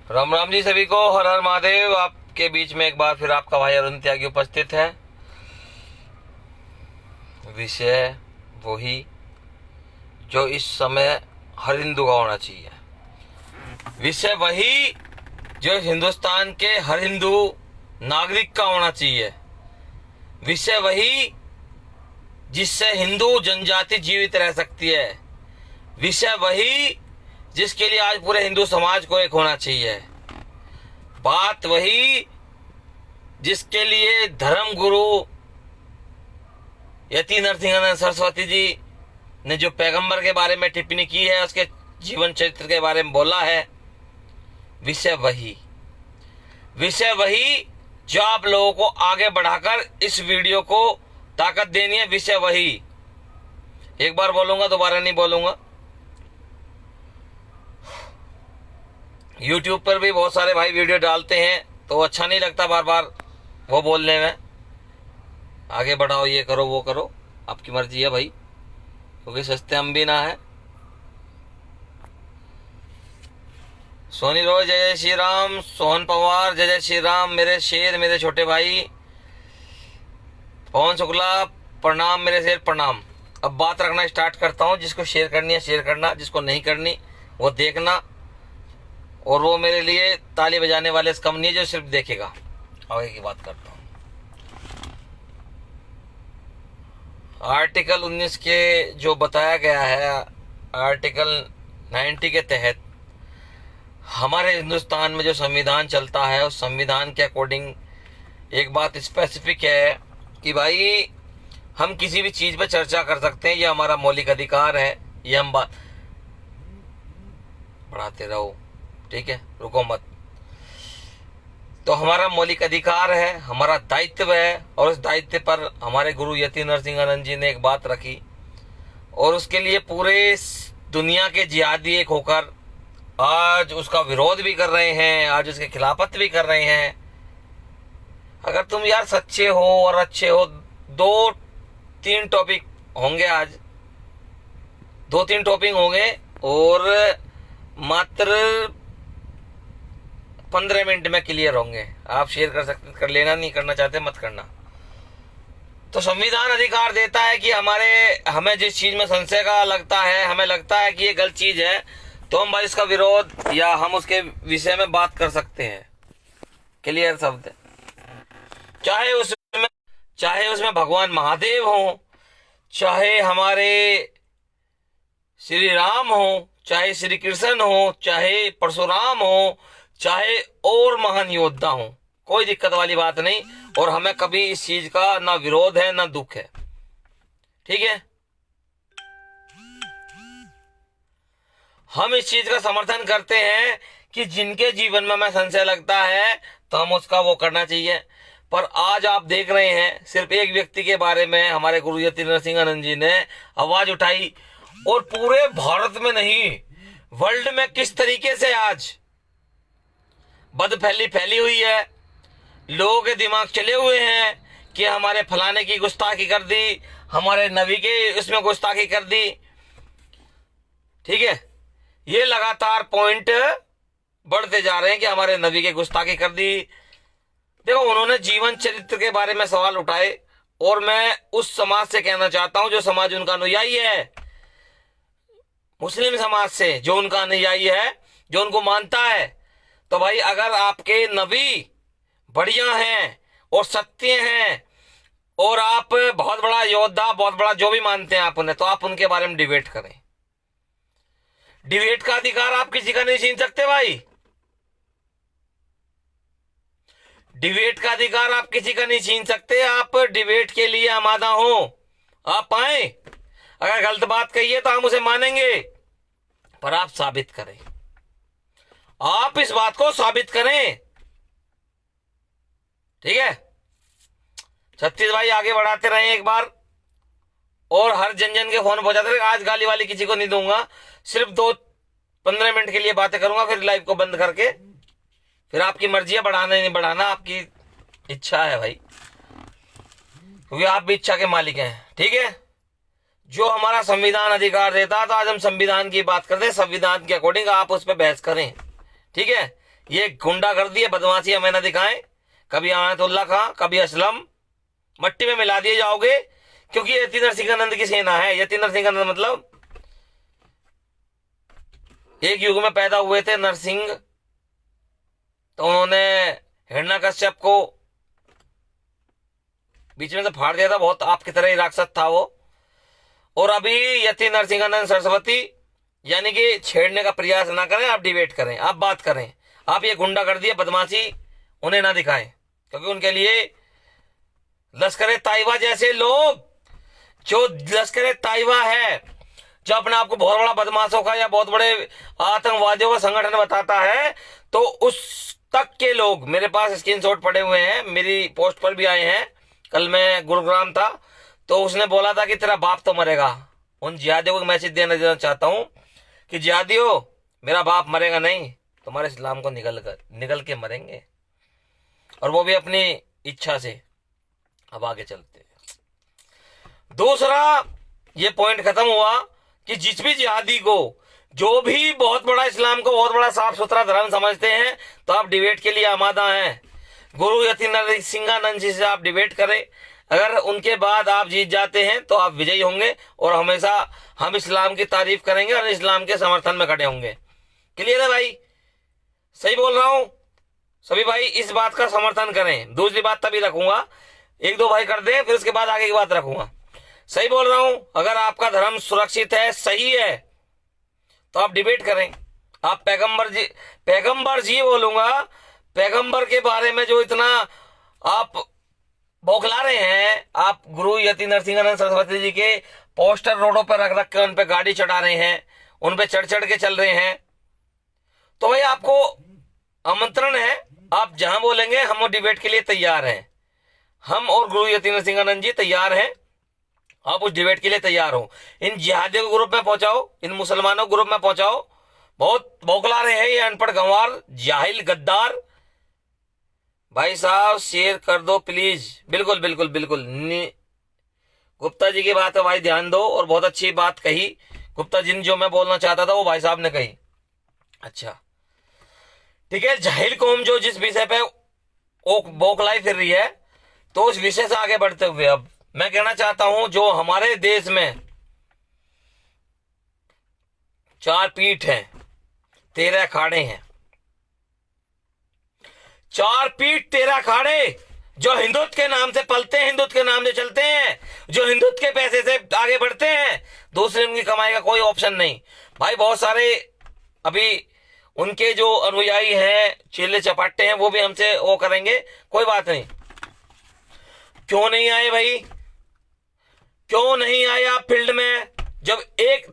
राम राम जी सभी को। हर हर महादेव। आपके बीच में एक बार फिर आपका भाई अरुण त्यागी उपस्थित है। विषय वही जो इस समय हर हिंदू का होना चाहिए। विषय वही जो हिंदुस्तान के हर हिंदू नागरिक का होना चाहिए। विषय वही जिससे हिंदू जनजाति जीवित रह सकती है। विषय वही जिसके लिए आज पूरे हिंदू समाज को एक होना चाहिए। बात वही जिसके लिए धर्म गुरु यति नरसिंहानंद सरस्वती जी ने जो पैगंबर के बारे में टिप्पणी की है, उसके जीवन चरित्र के बारे में बोला है। विषय वही जो आप लोगों को आगे बढ़ाकर इस वीडियो को ताकत देनी है। विषय वही, एक बार बोलूंगा दोबारा नहीं बोलूंगा। YouTube पर भी बहुत सारे भाई वीडियो डालते हैं तो अच्छा नहीं लगता बार बार वो बोलने में। आगे बढ़ाओ, ये करो वो करो, आपकी मर्जी है भाई, क्योंकि सस्ते हम भी ना है। सोनी रोज जय जय श्री राम। सोहन पवार जय जय श्री राम। मेरे शेर, मेरे छोटे भाई पवन शुक्ला प्रणाम। मेरे शेर प्रणाम। अब बात रखना स्टार्ट करता हूँ। जिसको शेयर करनी है शेयर करना, जिसको नहीं करनी वो देखना। और वो मेरे लिए ताली बजाने वाले से कम नहीं है जो सिर्फ देखेगा। आगे की बात करता हूँ। आर्टिकल 19 के जो बताया गया है, आर्टिकल 90 के तहत हमारे हिंदुस्तान में जो संविधान चलता है, उस संविधान के अकॉर्डिंग एक बात स्पेसिफिक है कि भाई हम किसी भी चीज पर चर्चा कर सकते हैं। ये हमारा मौलिक अधिकार है। ये हम बात बढ़ाते रहो, ठीक है, रुको मत। तो हमारा मौलिक अधिकार है, हमारा दायित्व है, और उस दायित्व पर हमारे गुरु यति नरसिंहानंद जी ने एक बात रखी, और उसके लिए पूरे दुनिया के जिहादी एक होकर आज उसका विरोध भी कर रहे हैं, आज उसके खिलाफत भी कर रहे हैं। अगर तुम यार सच्चे हो और अच्छे हो, 2-3 टॉपिक होंगे आज, 2-3 टॉपिक होंगे और मात्र 15 मिनट में क्लियर होंगे। आप शेयर कर सकते, कर लेना, नहीं करना चाहते मत करना। तो संविधान अधिकार देता है कि हमें जिस चीज में संशय का लगता है, हमें लगता है कि ये गलत चीज है, तो हम भाई इसका विरोध या हम उसके विषय में बात कर सकते हैं। क्लियर शब्द। चाहे उसमें भगवान महादेव हो, चाहे हमारे श्री राम हो, चाहे श्री कृष्ण हो, चाहे परशुराम हो, चाहे और महान योद्धा हो, कोई दिक्कत वाली बात नहीं। और हमें कभी इस चीज का ना विरोध है ना दुख है, ठीक है। हम इस चीज का समर्थन करते हैं कि जिनके जीवन में हमें संशय लगता है तो हम उसका वो करना चाहिए। पर आज आप देख रहे हैं सिर्फ एक व्यक्ति के बारे में हमारे गुरु यति नरसिंहानंद जी ने आवाज उठाई, और पूरे भारत में नहीं वर्ल्ड में किस तरीके से आज बदफैली फैली हुई है। लोगों के दिमाग चले हुए हैं कि हमारे फलाने की गुस्ताखी कर दी, हमारे नबी के उसमें गुस्ताखी कर दी, ठीक है। ये लगातार पॉइंट बढ़ते जा रहे हैं कि हमारे नबी के गुस्ताखी कर दी। देखो, उन्होंने जीवन चरित्र के बारे में सवाल उठाए, और मैं उस समाज से कहना चाहता हूं जो समाज उनका अनुयायी है, मुस्लिम समाज से जो उनका अनुयायी है, जो उनको मानता है, तो भाई अगर आपके नबी बढ़िया हैं और सत्य हैं और आप बहुत बड़ा योद्धा, बहुत बड़ा जो भी मानते हैं आप उन्हें, तो आप उनके बारे में डिबेट करें। डिबेट का अधिकार आप किसी का नहीं छीन सकते भाई। डिबेट का अधिकार आप किसी का नहीं छीन सकते। आप डिबेट के लिए आमादा हो, आप आए। अगर गलत बात कही है तो हम उसे मानेंगे, पर आप साबित करें, आप इस बात को साबित करें, ठीक है। छत्तीस भाई आगे बढ़ाते रहे एक बार, और हर जन के फोन पहुंचाते रहे। आज गाली वाली किसी को नहीं दूंगा, सिर्फ 15 मिनट के लिए बातें करूंगा, फिर लाइव को बंद करके फिर आपकी मर्जी है बढ़ाना नहीं बढ़ाना, आपकी इच्छा है भाई, क्योंकि आप भी इच्छा के मालिक हैं, ठीक है। जो हमारा संविधान अधिकार देता है, तो आज हम संविधान की बात करते हैं। संविधान के अकॉर्डिंग आप उस पर बहस करें, ठीक है। ये गुंडागर्दी है, बदमाशी हमें ना दिखाएं। कभी अमानतुल्लाह खां, कभी असलम, मट्टी में मिला दिए जाओगे, क्योंकि यति नरसिंहानंद की सेना है। यति नरसिंहानंद मतलब एक युग में पैदा हुए थे नरसिंह, तो उन्होंने हिरण्यकश्यप को बीच में से फाड़ दिया था, बहुत आपकी तरह ही राक्षस था वो। और अभी यति नरसिंहानंद सरस्वती, यानी कि छेड़ने का प्रयास ना करें, आप डिबेट करें, आप बात करें, आप ये गुंडागर्दी है, बदमाशी उन्हें ना दिखाएं, क्योंकि उनके लिए लश्कर ताइबा जैसे लोग, जो लश्कर ताइबा है, जो अपने आप को बहुत बड़ा बदमाशों का या बहुत बड़े आतंकवादियों का संगठन बताता है, तो उस तक के लोग, मेरे पास स्क्रीनशॉट पड़े हुए हैं, मेरी पोस्ट पर भी आए हैं। कल मैं गुरुग्राम था, तो उसने बोला था कि तेरा बाप तो मरेगा। उन जिहादियों को मैसेज देना चाहता हूं कि जिहादियों, मेरा बाप मरेगा नहीं, तुम्हारे इस्लाम को निकल के मरेंगे, और वो भी अपनी इच्छा से। अब आगे चलते हैं। दूसरा ये पॉइंट खत्म हुआ कि जिस भी जिहादी को, जो भी बहुत बड़ा इस्लाम को बहुत बड़ा साफ सुथरा धर्म समझते हैं, तो आप डिबेट के लिए आमादा हैं। गुरु यति नरसिंहानंद जी से आप डिबेट करें। अगर उनके बाद आप जीत जाते हैं तो आप विजयी होंगे, और हमेशा हम इस्लाम की तारीफ करेंगे और इस्लाम के समर्थन में खड़े होंगे। क्लियर है भाई? सही बोल रहा हूं? सभी भाई इस बात का समर्थन करें। दूसरी बात तभी रखूंगा, एक दो भाई कर दें, फिर उसके बाद आगे की बात रखूंगा। सही बोल रहा हूं? अगर आपका धर्म सुरक्षित है, सही है, तो आप डिबेट करें। आप पैगंबर जी बोलूंगा, पैगंबर के बारे में जो इतना आप बौखला रहे हैं, आप गुरु यति नरसिंहानंद सरस्वती जी के पोस्टर रोडों पर रख के उन पे गाड़ी चढ़ा रहे हैं, उन पे चढ़ चढ़ के चल रहे हैं, तो भाई आपको आमंत्रण है, आप जहां बोलेंगे हम डिबेट के लिए तैयार हैं। हम और गुरु यति नरसिंहानंद जी तैयार हैं, आप उस डिबेट के लिए तैयार हो। इन जिहादियों को ग्रुप में पहुंचाओ, इन मुसलमानों को ग्रुप में पहुंचाओ। बहुत बौखला रहे हैं ये अनपढ़ गंवार, जाहिल, गद्दार। भाई साहब शेयर कर दो प्लीज। बिल्कुल बिल्कुल बिल्कुल। गुप्ता जी की बात है भाई, ध्यान दो, और बहुत अच्छी बात कही गुप्ता जी ने, जो मैं बोलना चाहता था वो भाई साहब ने कही। अच्छा ठीक है, जाहिल कौम जो जिस विषय पे बौखलाई फिर रही है, तो उस विषय से आगे बढ़ते हुए अब मैं कहना चाहता हूं, जो हमारे देश में 4 पीठ हैं, 13 अखाड़े हैं, 4 पीठ 13 अखाड़े, जो हिंदुत्व के नाम से पलते हैं, हिंदुत्व के नाम से चलते हैं, जो हिंदुत्व के पैसे से आगे बढ़ते हैं, दूसरे उनकी कमाई का कोई ऑप्शन नहीं। भाई बहुत सारे अभी उनके जो अनुयायी हैं, चेले चपाटे हैं, वो भी हमसे वो करेंगे, कोई बात नहीं। क्यों नहीं आए भाई? क्यों नहीं आए आप फील्ड में? जब एक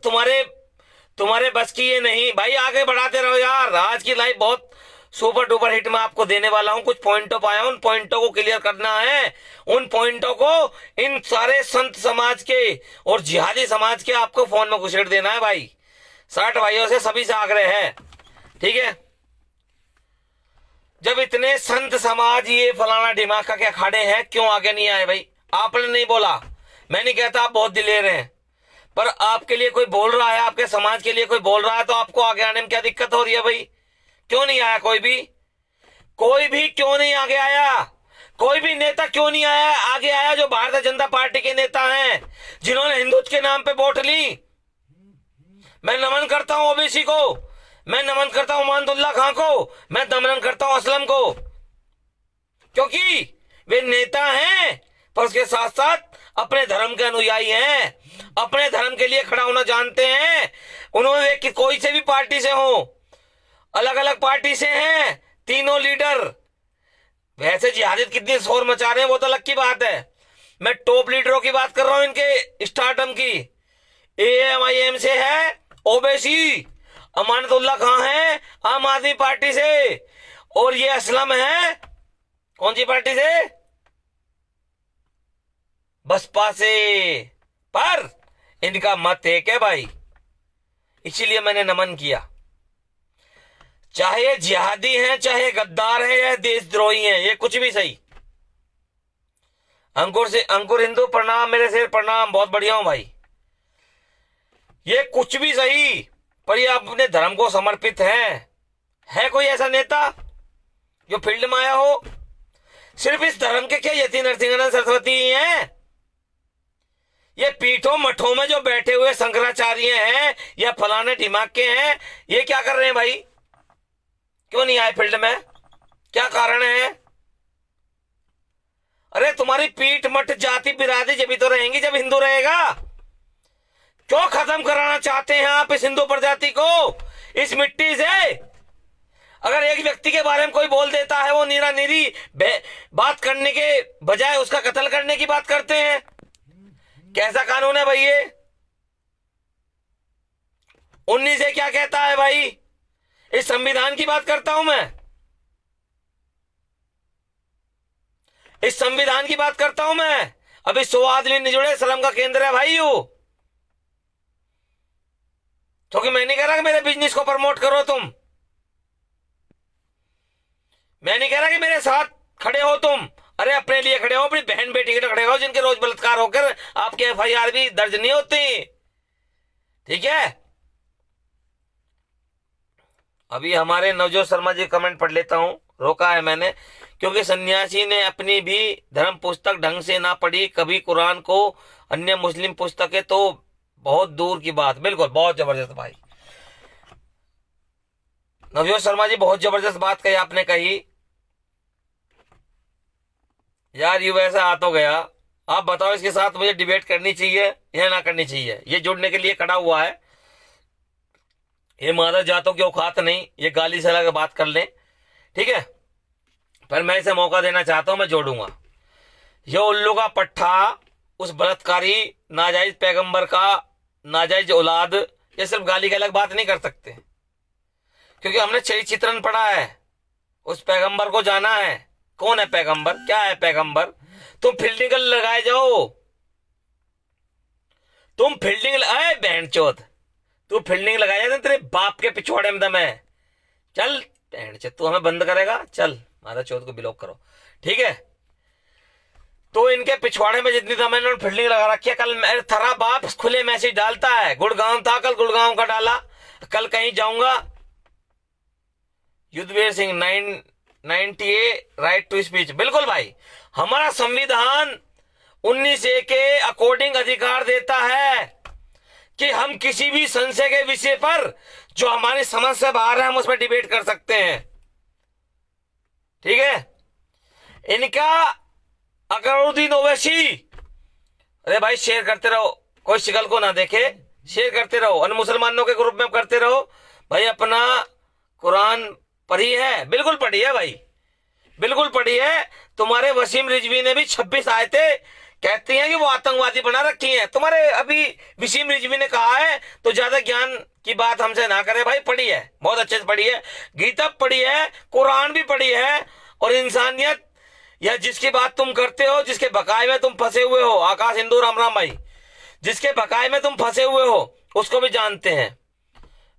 तुम्हारे बस की ये नहीं, भाई आगे बढ़ाते रहो यार। आज की लाइफ बहुत सुपर डुपर हिट में आपको देने वाला हूं, कुछ पॉइंटों पाया, उन पॉइंटों को क्लियर करना है। उन पॉइंटों को इन सारे संत समाज के और जिहादी समाज के आपको फोन में घुसेड़ देना है भाई। 60 भाइयों से सभी से आग्रह है, ठीक है? जब इतने संत समाज ये फलाना दिमाग का क्या अखाड़े हैं, क्यों आगे नहीं आए भाई? आपने नहीं बोला, मैं नहीं कहता आप बहुत दिलेर हैं, पर आपके लिए कोई बोल रहा है, आपके समाज के लिए कोई बोल रहा है, तो आपको आगे आने में क्या दिक्कत हो रही है भाई? क्यों नहीं आया कोई भी? कोई भी क्यों नहीं आगे आया? कोई भी नेता क्यों नहीं आया आगे आया, जो भारतीय जनता पार्टी के नेता हैं, जिन्होंने हिंदुत्व के नाम पे वोट ली? मैं नमन करता हूं ओबीसी को, मैं नमन करता हूं अमानतुल्लाह खां को, मैं नमन करता हूं असलम को, क्योंकि वे नेता हैं, पर उसके साथ साथ अपने धर्म के अनुयायी हैं, अपने धर्म के लिए खड़ा होना जानते हैं। उन्होंने कि कोई से भी पार्टी से हो, अलग अलग पार्टी से हैं तीनों लीडर। वैसे जिहादी कितनी शोर मचा रहे हैं वो तो अलग की बात है, मैं टॉप लीडरों की बात कर रहा हूं, इनके स्टार्टअप की। AMIM से है ओबीसी, अमानतुल्लाह खां है आम आदमी पार्टी से, और ये असलम है कौन सी पार्टी से? बसपा से। पर इनका मत एक है भाई, इसीलिए मैंने नमन किया। चाहे जिहादी हैं, चाहे गद्दार हैं, या देशद्रोही हैं, ये कुछ भी सही। अंकुर हिंदू प्रणाम, मेरे से प्रणाम, बहुत बढ़िया हूं भाई। ये कुछ भी सही, पर ये अपने धर्म को समर्पित है कोई ऐसा नेता जो फील्ड में आया हो? सिर्फ इस धर्म के क्या यति नरसिंहानंद सरस्वती ही हैं? ये पीठों मठों में जो बैठे हुए शंकराचार्य हैं या फलाने दिमाग के हैं, ये क्या कर रहे हैं भाई? क्यों नहीं आए फील्ड में? क्या कारण है? अरे तुम्हारी पीठ मठ जाति बिरादरी जब भी तो रहेंगी जब हिंदू रहेगा। क्यों खत्म कराना चाहते हैं आप इस हिंदू प्रजाति को इस मिट्टी से? अगर एक व्यक्ति के बारे में कोई बोल देता है, वो नीरा नीरी बात करने के बजाय उसका कत्ल करने की बात करते हैं। कैसा कानून है भाई ये? 19 से क्या कहता है भाई? इस संविधान की बात करता हूं मैं, इस संविधान की बात करता हूं मैं। अभी 100 आदमी नहीं जुड़े, श्रम का केंद्र है भाई यू। क्योंकि मैं नहीं कह रहा कि मेरे बिजनेस को प्रमोट करो तुम, मैं नहीं कह रहा कि मेरे साथ खड़े हो तुम। अरे अपने लिए खड़े हो, अपनी बहन बेटी के लिए खड़े हो जिनके रोज बलात्कार होकर आपके FIR भी दर्ज नहीं होती। ठीक है, अभी हमारे नवजोत शर्मा जी कमेंट पढ़ लेता हूं, रोका है मैंने, क्योंकि सन्यासी ने अपनी भी धर्म पुस्तक ढंग से ना पढ़ी, कभी कुरान को अन्य मुस्लिम पुस्तकें तो बहुत दूर की बात। बिल्कुल, बहुत जबरदस्त भाई नवजोत शर्मा जी, बहुत जबरदस्त बात कही आपने कही यार। यू वैसा आ तो गया, आप बताओ इसके साथ मुझे डिबेट करनी चाहिए या ना करनी चाहिए? ये जुड़ने के लिए खड़ा हुआ है, ये मादर जातों की औकात नहीं, ये गाली सला के बात कर लें, ठीक है, पर मैं इसे मौका देना चाहता हूं, मैं जोड़ूंगा। ये उल्लू का पट्टा उस बलात्कारी नाजायज पैगंबर का नाजायज औलाद, ये सिर्फ गाली के अलग बात नहीं कर सकते, क्योंकि हमने चरित्र चित्रण पढ़ा है, उस पैगंबर को जाना है। कौन है पैगंबर? क्या है पैगंबर? तुम फील्डिंग लगाए जाओ, तुम फील्डिंग लगाए बहन चौथ, तू फील्डिंग लगाया था, तेरे बाप के पिछवाड़े में दम है। चल बहन चौथ, तू हमें बंद करेगा? चल मारा चौथ को ब्लॉक करो, ठीक है। तो इनके पिछवाड़े में जितनी दम है इन्होंने फील्डिंग लगा रखी है। कल मेरे थरा बाप खुले मैसेज डालता है, गुड़गांव था कल, गुड़गांव का डाला, कल कहीं जाऊंगा। Yudhveer Singh 98 right to speech, बिल्कुल भाई, हमारा संविधान 19A के अकॉर्डिंग अधिकार देता है कि हम किसी भी संशय के विषय पर जो हमारी समझ से बाहर है हम उस पर डिबेट कर सकते हैं, ठीक है। इनका अकरुद्दीन ओवैसी, अरे भाई शेयर करते रहो, कोई शिकल को ना देखे, शेयर करते रहो, अन्य मुसलमानों के ग्रुप में करते रहो भाई। अपना कुरान पढ़ी है? बिल्कुल पढ़ी है भाई, बिल्कुल पढ़ी है। तुम्हारे वसीम रिजवी ने भी 26 आयतें कहती हैं कि वो आतंकवादी बना रखी हैं। तुम्हारे अभी वसीम रिजवी ने कहा है, तो ज्यादा ज्ञान की बात हमसे ना करे भाई, पढ़ी है, बहुत अच्छे से पढ़ी है, गीता पढ़ी है, कुरान भी पढ़ी है, और इंसानियत या जिसकी बात तुम करते हो, जिसके बकाए में तुम फंसे हुए हो, आकाश हिंदू राम राम भाई, जिसके बकाए में तुम फंसे हुए हो उसको भी जानते हैं।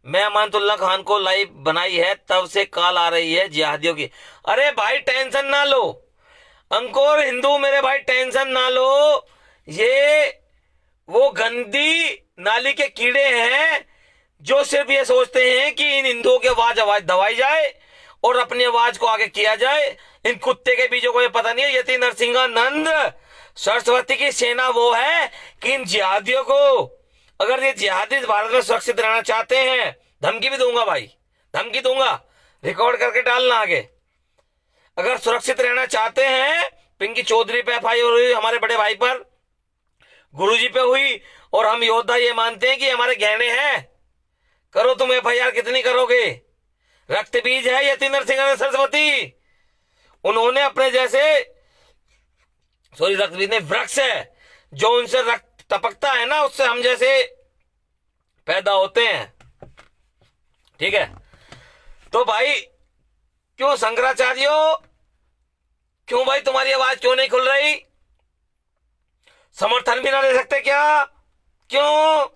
मैं अमानतुल्लाह खान को लाइव बनाई है, तब से कॉल आ रही है जिहादियों की। अरे भाई टेंशन ना लो, अंकुर हिंदू मेरे भाई टेंशन ना लो, ये वो गंदी नाली के कीड़े हैं जो सिर्फ ये सोचते हैं कि इन हिंदुओं की आवाज दबाई जाए और अपनी आवाज को आगे किया जाए। इन कुत्ते के बीजों को ये पता नहीं है, यति नरसिंहानंद सरस्वती की सेना वो है कि इन जिहादियों को, अगर ये जिहादी भारत में सुरक्षित रहना चाहते हैं, धमकी भी दूंगा भाई, धमकी दूंगा, रिकॉर्ड करके डालना आगे। अगर सुरक्षित रहना चाहते हैं, पिंकी चौधरी पे FIR हुई, हमारे बड़े भाई पर, गुरुजी पे हुई, और हम योद्धा ये मानते हैं कि हमारे गहने हैं, करो तुम FIR, कितनी करोगे? रक्त बीज है यति नरसिंहानंद सरस्वती, उन्होंने अपने जैसे, सॉरी रक्त बीज नहीं, वृक्ष है, जो उनसे रक्त टपकता है ना, उससे हम जैसे पैदा होते हैं, ठीक है। तो भाई क्यों शंकराचार्यों, क्यों भाई तुम्हारी आवाज क्यों नहीं खुल रही? समर्थन भी ना ले सकते क्या? क्यों?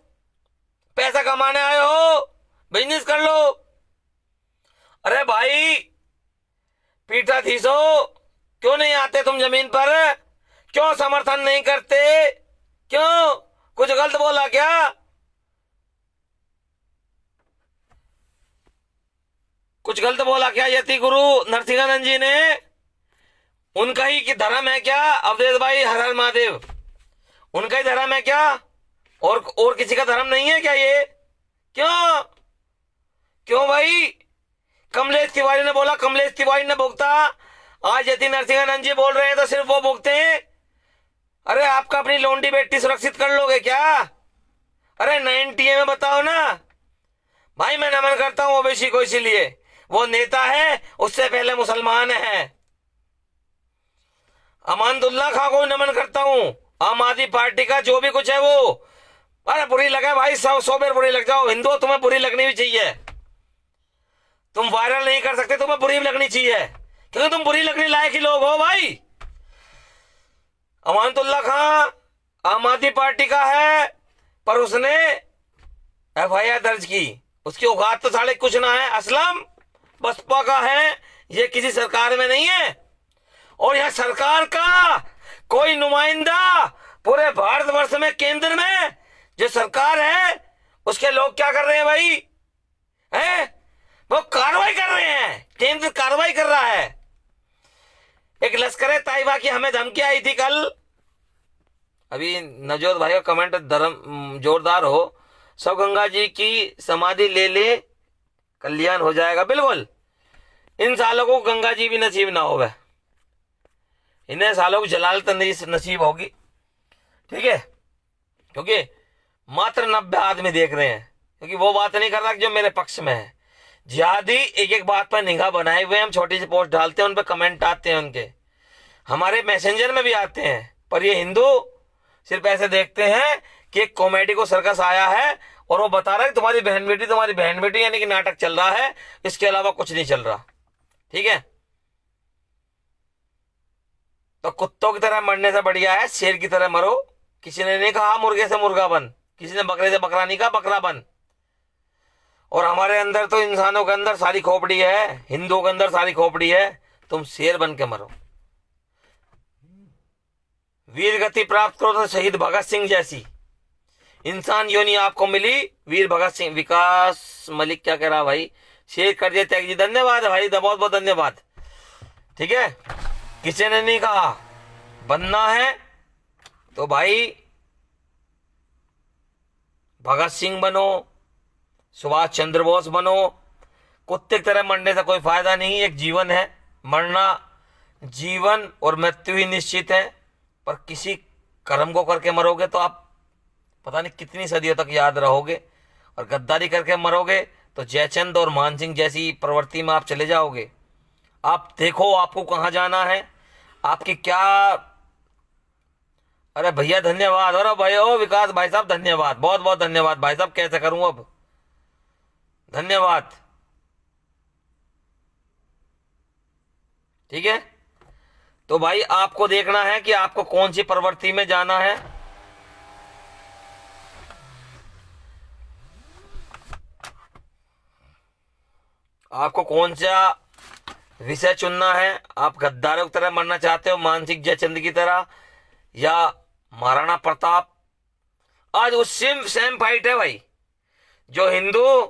पैसा कमाने आए हो, बिजनेस कर लो। अरे भाई पीठाधीशो, क्यों नहीं आते तुम जमीन पर? क्यों समर्थन नहीं करते? क्यों? कुछ गलत बोला क्या? कुछ कुछ गलत बोला क्या यति गुरु नरसिंहानंद जी ने? उनका ही कि धर्म है क्या अवधेश भाई? हर हर महादेव, उनका ही धर्म है क्या? और किसी का धर्म नहीं है क्या ये? क्यों क्यों भाई? कमलेश तिवारी ने बोला, कमलेश तिवारी ने भुगता, आज यति नरसिंहानंद जी बोल रहे हैं तो सिर्फ वो भुगते हैं। अरे आपका अपनी लोंडी बेटी सुरक्षित कर लोगे क्या? अरे 90 में बताओ ना भाई। मैं नमन करता हूं ओबीसी को, इसीलिए वो नेता है, उससे पहले मुसलमान है। अमानतुल्लाह खां को नमन करता हूं, आम आदमी पार्टी का जो भी कुछ है वो। अरे बुरी लगे भाई, 100 बार बुरी लग जाओ। हिंदू तुम्हें बुरी लगनी भी चाहिए। तुम वायरल नहीं कर सकते, तुम्हें बुरी लगनी चाहिए, क्योंकि तुम बुरी लगने लायक ही लोग हो भाई। अमानतुल्लाह खां आम आदमी पार्टी का है, पर उसने FIR दर्ज की, उसकी औकात तो साढ़े कुछ ना है। असलम बसपा का है, ये किसी सरकार में नहीं है। और यह सरकार का कोई नुमाइंदा पूरे भारतवर्ष में, केंद्र में जो सरकार है, उसके लोग क्या कर रहे हैं भाई? हैं? वो कार्रवाई कर रहे हैं, केंद्र कार्रवाई कर रहा है। एक लश्कर ताइबा की हमें धमकी आई थी कल। अभी नवजोत भाई का कमेंट धर्म जोरदार हो, सब गंगा जी की समाधि ले ले, कल्याण हो जाएगा। बिल्कुल, इन सालों को गंगा जी भी नसीब ना होगा, इन्हें सालों को जलालत नसीब होगी। ठीक है, क्योंकि मात्र 90 आदमी देख रहे हैं, क्योंकि वो बात नहीं कर रहा जो मेरे पक्ष में है। जिहादी एक एक बात पर निगाह बनाए हुए, हम छोटी सी पोस्ट डालते हैं, उन पर कमेंट आते हैं, उनके हमारे मैसेंजर में भी आते हैं। पर ये हिंदू सिर्फ ऐसे देखते हैं कि एक कॉमेडी को सर्कस आया है और वो बता रहा है तुम्हारी बहन बेटी यानी कि नाटक चल रहा है, इसके अलावा कुछ नहीं चल रहा। ठीक है, तो कुत्तों की तरह मरने से बढ़िया है शेर की तरह मरो। किसी ने नहीं कहा मुर्गे से मुर्गा बन, किसी ने बकरे से बकरा नहीं कहा, बकरा बन। और हमारे अंदर तो इंसानों के अंदर सारी खोपड़ी है, हिंदुओं के अंदर सारी खोपड़ी है, तुम शेर बन के मरो। वीर गति प्राप्त करो तो शहीद भगत सिंह जैसी इंसान योनि आपको मिली, वीर भगत सिंह। विकास मलिक क्या कह रहा भाई? शेयर कर दिया त्याग जी, धन्यवाद भाई, बहुत बहुत धन्यवाद। ठीक है, किसी ने नहीं कहा बनना है तो भाई भगत सिंह बनो, सुभाष चंद्र बोस बनो। कुत्ते की तरह मरने से कोई फायदा नहीं। एक जीवन है, मरना जीवन और मृत्यु ही निश्चित है। पर किसी कर्म को करके मरोगे तो आप पता नहीं कितनी सदियों तक याद रहोगे, और गद्दारी करके मरोगे तो जयचंद और मानसिंह जैसी प्रवृत्ति में आप चले जाओगे। आप देखो आपको कहाँ जाना है, आपकी क्या। अरे भैया धन्यवाद, अरे भाई ओ विकास भाई साहब धन्यवाद, बहुत बहुत धन्यवाद भाई साहब। कैसे करूं अब, धन्यवाद। ठीक है, तो भाई आपको देखना है कि आपको कौन सी प्रवृत्ति में जाना है। आपको कौन सा विषय चुनना है। आप गद्दारों की तरह मरना चाहते हो, मानसिक जयचंद की तरह, या महाराणा प्रताप? आज उस सेम फाइट है भाई। जो हिंदू,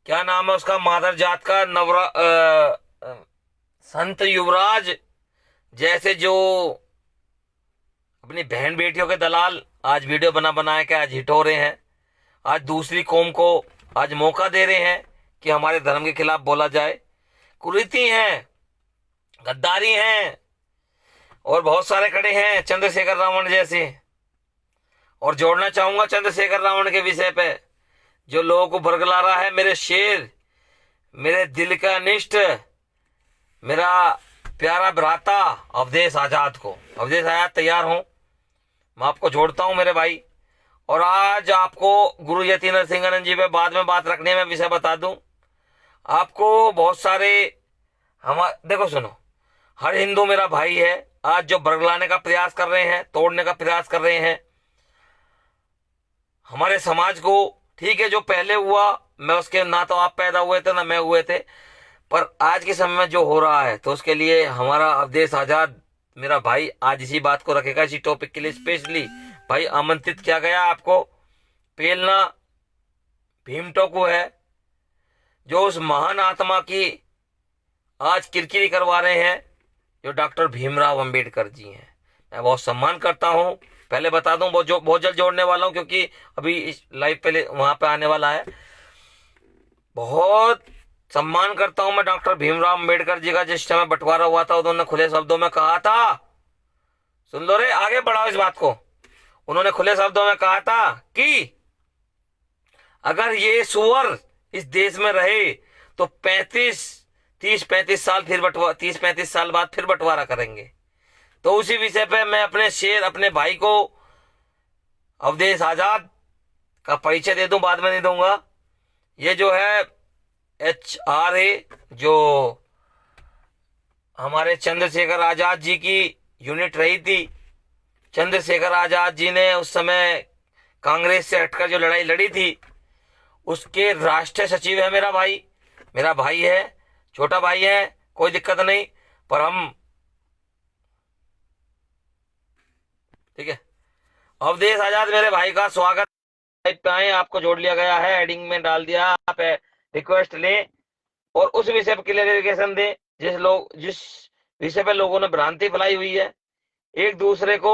क्या नाम है उसका, मादर जात का, संत युवराज जैसे जो अपनी बहन बेटियों के दलाल आज वीडियो बना के आज हिट हो रहे हैं। आज दूसरी कौम को आज मौका दे रहे हैं कि हमारे धर्म के खिलाफ बोला जाए। कुरीति हैं, गद्दारी हैं, और बहुत सारे खड़े हैं चंद्रशेखर रावण जैसे। और जोड़ना चाहूंगा चंद्रशेखर रावण के विषय पे, जो लोगों को भरगला रहा है। मेरे शेर, मेरे दिल का अनिष्ट, मेरा प्यारा भ्राता अवधेश आजाद को, अवधेश आजाद तैयार हूं, मैं आपको जोड़ता हूं मेरे भाई। और आज आपको गुरु यति नरसिंहानंद जी पे बाद में बात रखने में विषय बता दूं। आपको बहुत सारे देखो सुनो, हर हिंदू मेरा भाई है। आज जो बरगलाने का प्रयास कर रहे हैं, तोड़ने का प्रयास कर रहे हैं हमारे समाज को, ठीक है, जो पहले हुआ मैं उसके, ना तो आप पैदा हुए थे ना मैं हुए थे, पर आज के समय में जो हो रहा है तो उसके लिए हमारा अवधेश आजाद मेरा भाई आज इसी बात को रखेगा, इसी टॉपिक के लिए स्पेशली भाई आमंत्रित किया गया। आपको पेलना भीम टोकू है, जो उस महान आत्मा की आज किरकिरी करवा रहे हैं, जो डॉक्टर भीमराव अंबेडकर जी हैं। मैं बहुत सम्मान करता हूं। पहले बता दूं, बहुत जल्द जोड़ने वाला हूं, क्योंकि अभी इस लाइव पे वहां पे आने वाला है। बहुत सम्मान करता हूं मैं डॉक्टर भीमराव अंबेडकर जी का। जिस समय बंटवारा हुआ था, उन्होंने खुले शब्दों में कहा था, सुन लो रे, आगे बढ़ाओ इस बात को। उन्होंने खुले शब्दों में कहा था कि अगर ये सुअर इस देश में रहे तो 30-35 साल बाद फिर बंटवारा करेंगे। तो उसी विषय पे मैं अपने शेर, अपने भाई को अवधेश आजाद का परिचय दे दूं, बाद में नहीं दूंगा। ये जो है HRA, जो हमारे चंद्रशेखर आजाद जी की यूनिट रही थी। चंद्रशेखर आजाद जी ने उस समय कांग्रेस से हटकर जो लड़ाई लड़ी थी, उसके राष्ट्रीय सचिव है मेरा भाई। मेरा भाई है, छोटा भाई है, कोई दिक्कत नहीं, पर हम ठीक है। अवधेश आजाद मेरे भाई का स्वागत पे आए, आपको जोड़ लिया गया है, एडिंग में डाल दिया। आप रिक्वेस्ट लें और उस विषय पर क्लियरिफिकेशन दें। जिस विषय पे लोगों ने भ्रांति फैलाई हुई है, एक दूसरे को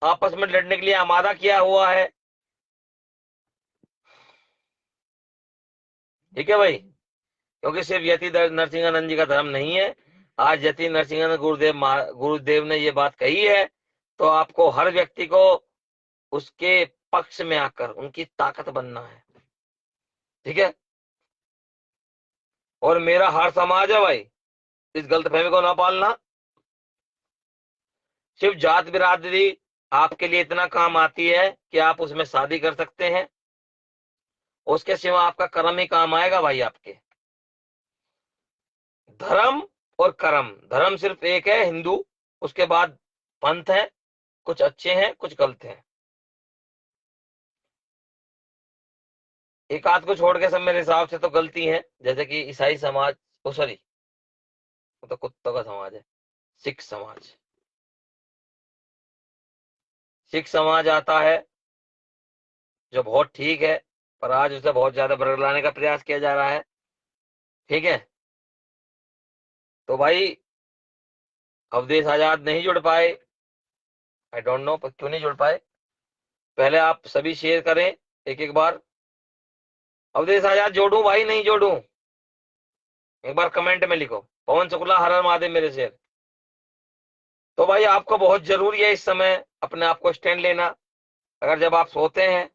आपस में लड़ने के लिए आमादा किया हुआ है, ठीक है भाई। क्योंकि सिर्फ यति नरसिंहानंद जी का धर्म नहीं है। आज यति नरसिंहानंद गुरुदेव ने ये बात कही है, तो आपको हर व्यक्ति को उसके पक्ष में आकर उनकी ताकत बनना है, ठीक है। और मेरा हर समाज है भाई, इस गलतफहमी को ना पालना। सिर्फ जात बिरादरी आपके लिए इतना काम आती है कि आप उसमें शादी कर सकते हैं, उसके सिवा आपका कर्म ही काम आएगा भाई आपके। धर्म और कर्म, धर्म सिर्फ एक है, हिंदू, उसके बाद पंथ है, कुछ अच्छे हैं कुछ गलत हैं। एक आध को छोड़ के सब मेरे हिसाब से तो गलती है, जैसे कि ईसाई समाज, ओ सॉरी, वो तो कुत्तों का समाज है, सिख समाज। सिख समाज आता है जो बहुत ठीक है, पर आज उसे बहुत ज्यादा बरगलाने का प्रयास किया जा रहा है, ठीक है। तो भाई अवधेश आजाद नहीं जुड़ पाए, आई डोंट नो पर क्यों नहीं जुड़ पाए। पहले आप सभी शेयर करें एक एक बार। अवधेश आजाद जोड़ू भाई, नहीं जोड़ू, एक बार कमेंट में लिखो। पवन शुक्ला, हर हर महादेव मेरे शेर। तो भाई आपको बहुत जरूरी है इस समय अपने आप को स्टैंड लेना। अगर जब आप सोते हैं,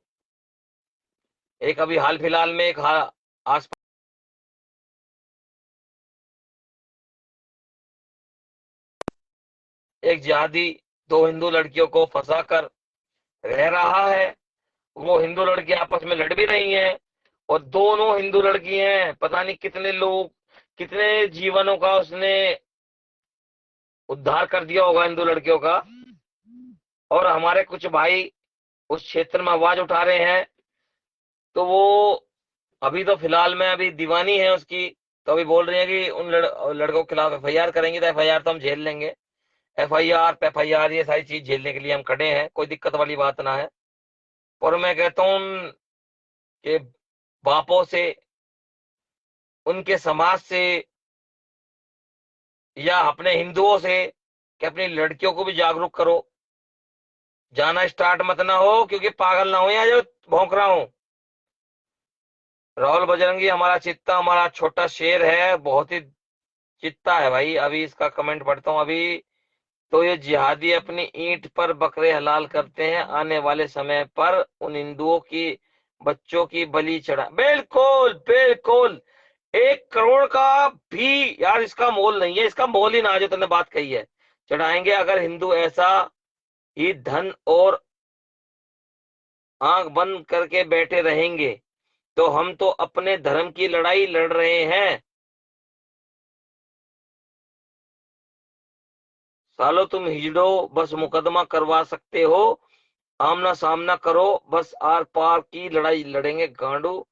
एक अभी हाल फिलहाल में एक आस एक जिहादी 2 हिंदू लड़कियों को फंसाकर रह रहा है। वो हिंदू लड़की आपस में लड़ भी रही हैं, और दोनों हिंदू लड़की हैं, पता नहीं कितने लोग, कितने जीवनों का उसने उद्धार कर दिया होगा हिंदू लड़कियों का। और हमारे कुछ भाई उस क्षेत्र में आवाज उठा रहे हैं, तो वो अभी तो फिलहाल में अभी दीवानी है उसकी, तो अभी बोल रही है कि उन लड़कों के खिलाफ FIR करेंगे, तो FIR तो हम झेल लेंगे। FIR ये सारी चीज झेलने के लिए हम खड़े हैं, कोई दिक्कत वाली बात ना है। और मैं कहता हूं कि बापों से, उनके समाज से, या अपने हिंदुओं से कि अपनी लड़कियों को भी जागरूक करो। जाना स्टार्ट मत ना हो, क्योंकि पागल ना हो या जो भौंक रहा हूं। राहुल बजरंगी हमारा चित्ता, हमारा छोटा शेर है, बहुत ही चित्ता है भाई। अभी इसका कमेंट पढ़ता हूं। अभी तो ये जिहादी अपनी ईंट पर बकरे हलाल करते हैं, आने वाले समय पर उन हिंदुओं की बच्चों की बलि चढ़ा। बिल्कुल बिल्कुल, 1 करोड़ का भी यार इसका मोल नहीं है, इसका मोल ही ना जो तुमने बात कही है, चढ़ाएंगे। अगर हिंदू ऐसा ही धन और आंख बंद करके बैठे रहेंगे, तो हम तो अपने धर्म की लड़ाई लड़ रहे हैं। सालो तुम हिजड़ो बस मुकदमा करवा सकते हो, आमना सामना करो बस आर पार की लड़ाई लड़ेंगे गांडू,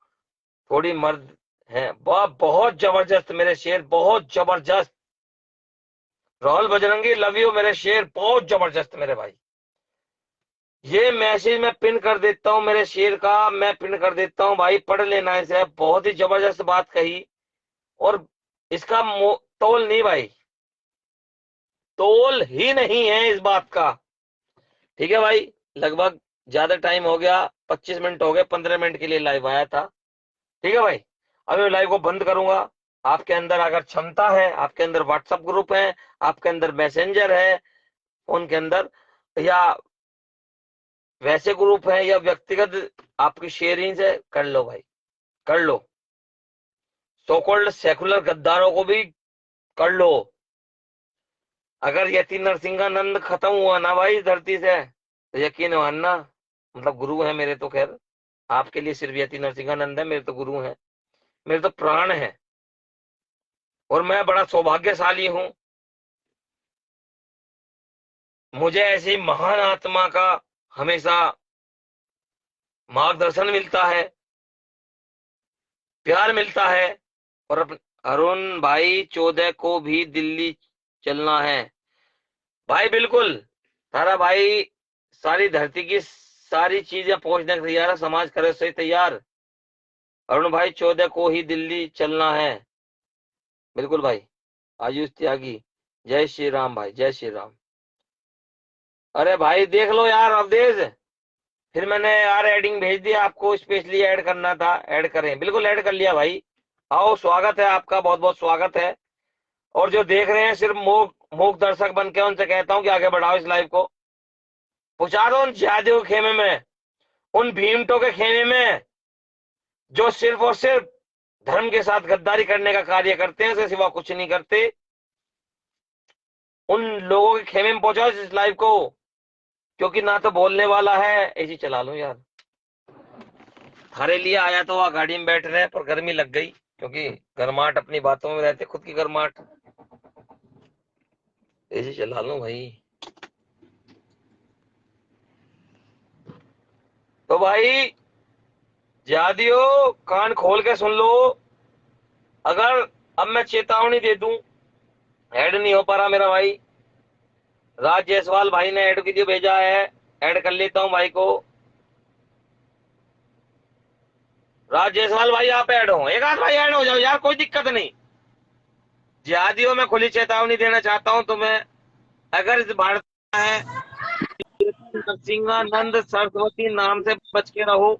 थोड़ी मर्द है। वाह, बहुत जबरदस्त मेरे शेर, बहुत जबरदस्त। राहुल बजरंगी, लव यू मेरे शेर, बहुत जबरदस्त मेरे भाई। ये मैसेज मैं पिन कर देता हूँ, मेरे शेर का मैं पिन कर देता हूँ भाई, पढ़ लेना इसे। बहुत ही जबरदस्त बात कही। और इसका तोल नहीं भाई, तोल ही नहीं है इस बात का। ठीक है भाई, लगभग ज्यादा टाइम हो गया, 25 मिनट हो गए, 15 मिनट के लिए लाइव आया था। ठीक है भाई, अब मैं लाइव को बंद करूंगा। आपके अंदर अगर क्षमता है, आपके अंदर व्हाट्सएप ग्रुप है, आपके अंदर मैसेंजर है फोन के अंदर, या वैसे ग्रुप है, या व्यक्तिगत आपकी शेयरिंग है, कर लो भाई, कर लो। सो कॉल्ड सेकुलर गद्दारों को भी कर लो। अगर यति नरसिंहानंद खत्म हुआ ना भाई इस धरती से, तो यकीन मानना, मतलब गुरु है मेरे तो, खैर आपके लिए सिर्फ यति नरसिंहानंद है, मेरे तो गुरु है, मेरे तो प्राण है। और मैं बड़ा सौभाग्यशाली हूं, मुझे ऐसी महान आत्मा का हमेशा मार्गदर्शन मिलता है, प्यार मिलता है। और अरुण भाई 14 को भी दिल्ली चलना है भाई, बिल्कुल। तारा भाई सारी धरती की सारी चीजें पहुंचने को तैयार है, समाज करे से तैयार। अरुण भाई 14 को ही दिल्ली चलना है, बिल्कुल भाई। आयुष त्यागी, जय श्री राम भाई, जय श्री राम। अरे भाई देख लो यार अवधेश, फिर मैंने यार एडिंग भेज दिया आपको, स्पेशली ऐड करना था, ऐड करें, बिल्कुल ऐड कर लिया भाई। आओ, स्वागत है आपका, बहुत बहुत स्वागत है। और जो देख रहे हैं सिर्फ मूक मूक दर्शक बन के, उनसे कहता हूं कि आगे बढ़ाओ इस लाइव को, पहुंचा दो उन जिहादियों के खेमे में, उन भीमटों के खेमे में, जो सिर्फ और सिर्फ धर्म के साथ गद्दारी करने का कार्य करते हैं, उसके सिवा कुछ नहीं करते। उन लोगों के खेमे में पहुंचाओ इस लाइव को, क्योंकि ना तो बोलने वाला है। ऐसी चला लो यार, हमारे लिए आया तो वह गाड़ी में बैठ रहे हैं, पर गर्मी लग गई, क्योंकि गर्माहट अपनी बातों में रहते, खुद की गर्माहट। ऐसी चला लो भाई। तो भाई जिहादियों, कान खोल के सुन लो। अगर अब मैं चेतावनी दे दूं, ऐड नहीं हो पा रहा मेरा भाई, राज जायसवाल भाई ने ऐड के लिए भेजा है, ऐड कर लेता हूं भाई को। राज जायसवाल भाई आप ऐड हो, एक आध भाई ऐड हो जाओ यार, कोई दिक्कत नहीं। जिहादियों में खुली चेतावनी देना चाहता हूं तुम्हें, अगर इस भारत में है, नरसिंहानंद सरस्वती नाम से बच के रहो,